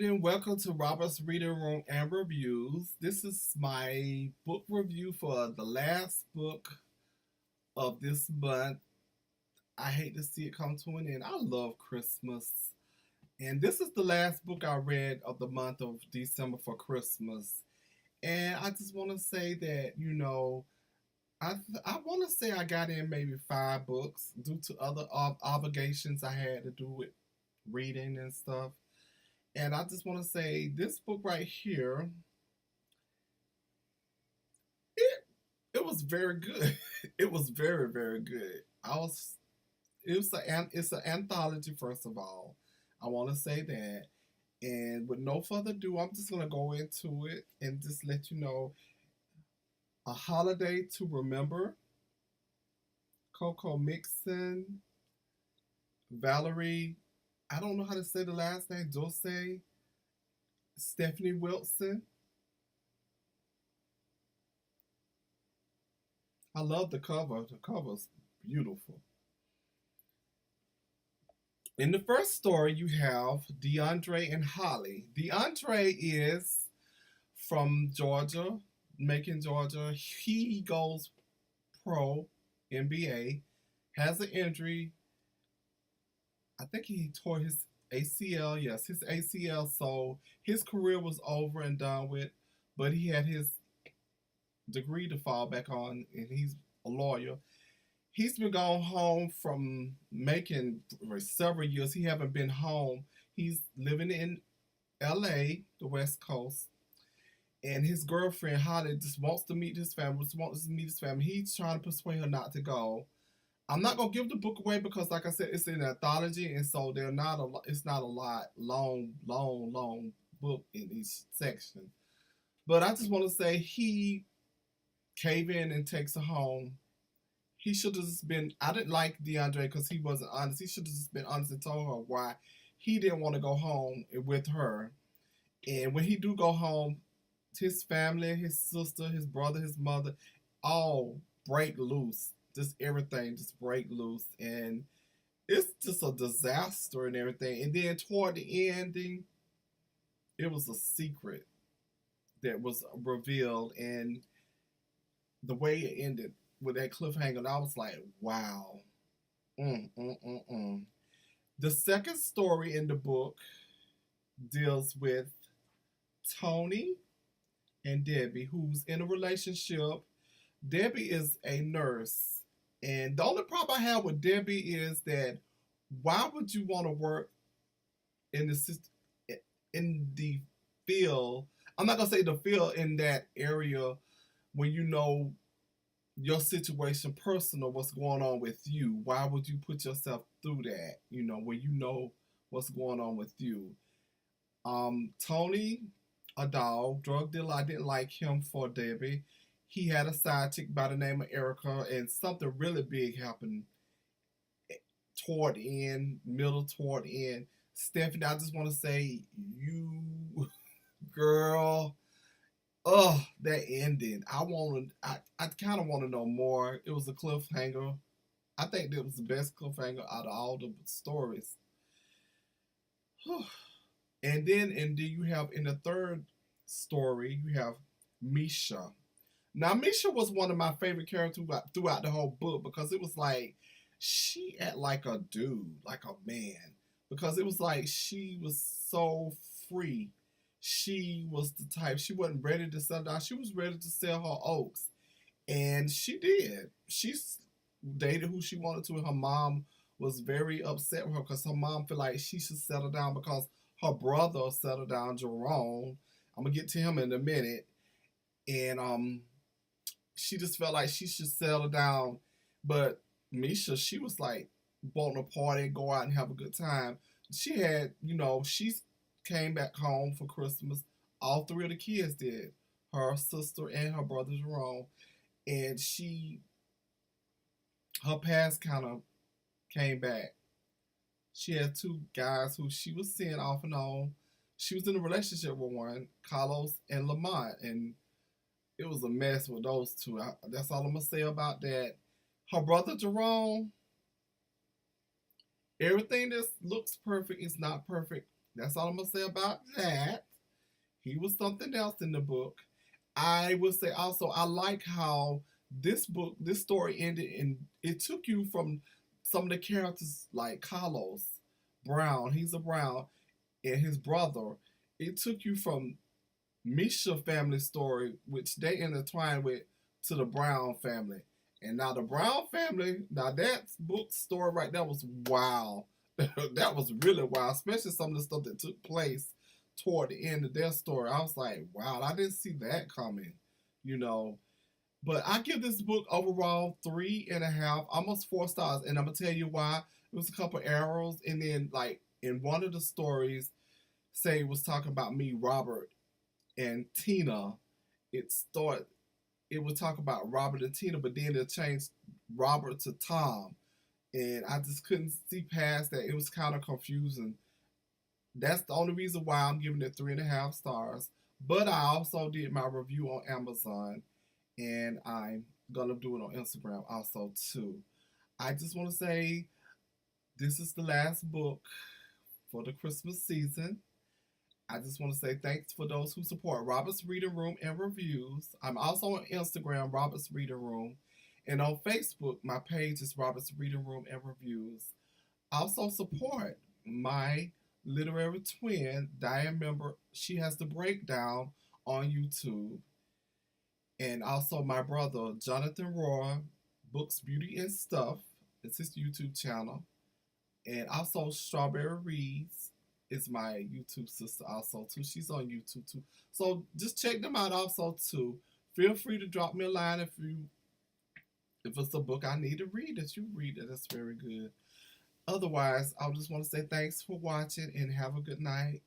evening. Welcome to Robert's Reading Room and Reviews. This is my book review for the last book of this month. I hate to see it come to an end. I love Christmas. And this is the last book I read of the month of December for Christmas. And I just want to say that, I want to say I got in maybe 5 books due to other obligations I had to do with reading and stuff. And I just want to say this book right here, it it was very good. It was very very good. I was it's an anthology first of all. I want to say that. And with no further ado, I'm just gonna go into it and just let you know a holiday to remember. Coco Mixon, Valarie. I don't know how to say the last name. Dulce, Stephanie Wilson. I love the cover. The cover's beautiful. In the first story, you have DeAndre and Holly. DeAndre is from Georgia, Macon, Georgia. He goes pro NBA, has an injury. I think he tore his ACL. Yes, his ACL. So his career was over and done with, but he had his degree to fall back on, and he's a lawyer. He's been gone home from Macon for several years. He haven't been home. He's living in LA, the West Coast, and his girlfriend Holly just wants to meet his family. Just wants to meet his family. He's trying to persuade her not to go. I'm not gonna give the book away because, like I said, it's an anthology, and so they're not a. It's not a lot long book in each section. But I just want to say he cave in and takes her home. He should have just been. I didn't like DeAndre because he wasn't honest. He should have just been honest and told her why he didn't want to go home with her. And when he do go home, his family, his sister, his brother, his mother, all break loose. Just everything just break loose, and it's just a disaster and everything. And then toward the ending, it was a secret that was revealed, and the way it ended with that cliffhanger, I was like, wow. Mm, mm, mm, mm. The second story in the book deals with Tony and Debbie, who's in a relationship. Debbie is a nurse. And the only problem I have with Debbie is that why would you want to work in the field? I'm not gonna say the field in that area when you know your situation personal, what's going on with you. Why would you put yourself through that? When you know what's going on with you. Tony, a dog, drug dealer. I didn't like him for Debbie. He had a side chick by the name of Erica, and something really big happened toward the end, middle toward the end. Stephanie, I just want to say, you girl, oh, that ending. I kind of want to know more. It was a cliffhanger. I think that was the best cliffhanger out of all the stories. And then you have in the third story, you have Misha. Now Misha was one of my favorite characters throughout the whole book because it was like she act like a dude, like a man. Because it was like she was so free. She was the type, she wasn't ready to sell down. She was ready to sell her oats. And she did. She dated who she wanted to. And her mom was very upset with her because her mom felt like she should settle down because her brother settled down, Jerome. I'm gonna get to him in a minute. And she just felt like she should settle down. But Misha, she was like wanting to party, go out and have a good time. She had, she came back home for Christmas. All three of the kids did. Her sister and her brother Jerome. And her past kind of came back. She had two guys who she was seeing off and on. She was in a relationship with one, Carlos and Lamont, and it was a mess with those two. That's all I'm gonna say about that. Her brother Jerome, everything that looks perfect is not perfect. That's all I'm gonna say about that. He was something else in the book. I would say also I like how this story ended, and it took you from some of the characters like Carlos Brown. He's a Brown, and his brother. It took you from Misha family story, which they intertwined with, to the Brown family. And now the Brown family, now that book story right there was wow. That was really wild, especially some of the stuff that took place toward the end of their story. I was like, wow, I didn't see that coming, you know. But I give this book overall 3.5, almost 4 stars, and I'm gonna tell you why. It was a couple errors, and then like in one of the stories, say it was talking about me, Robert, and Tina. It started. It would talk about Robert and Tina, but then it changed Robert to Tom, and I just couldn't see past that. It was kind of confusing. That's the only reason why I'm giving it 3.5 stars. But I also did my review on Amazon, and I'm gonna do it on Instagram also too. I just want to say this is the last book for the Christmas season. I just want to say thanks for those who support Robert's Reading Room and Reviews. I'm also on Instagram, Robert's Reading Room, and on Facebook, my page is Robert's Reading Room and Reviews. Also support my literary twin, Diane Member. She has the breakdown on YouTube. And also my brother, Jonathan Roy, Books, Beauty, and Stuff. It's his YouTube channel. And also Strawberry Reads is my YouTube sister also too. She's on YouTube too. So just check them out also too. Feel free to drop me a line if it's a book I need to read that you read it. That's very good. Otherwise, I just want to say thanks for watching and have a good night.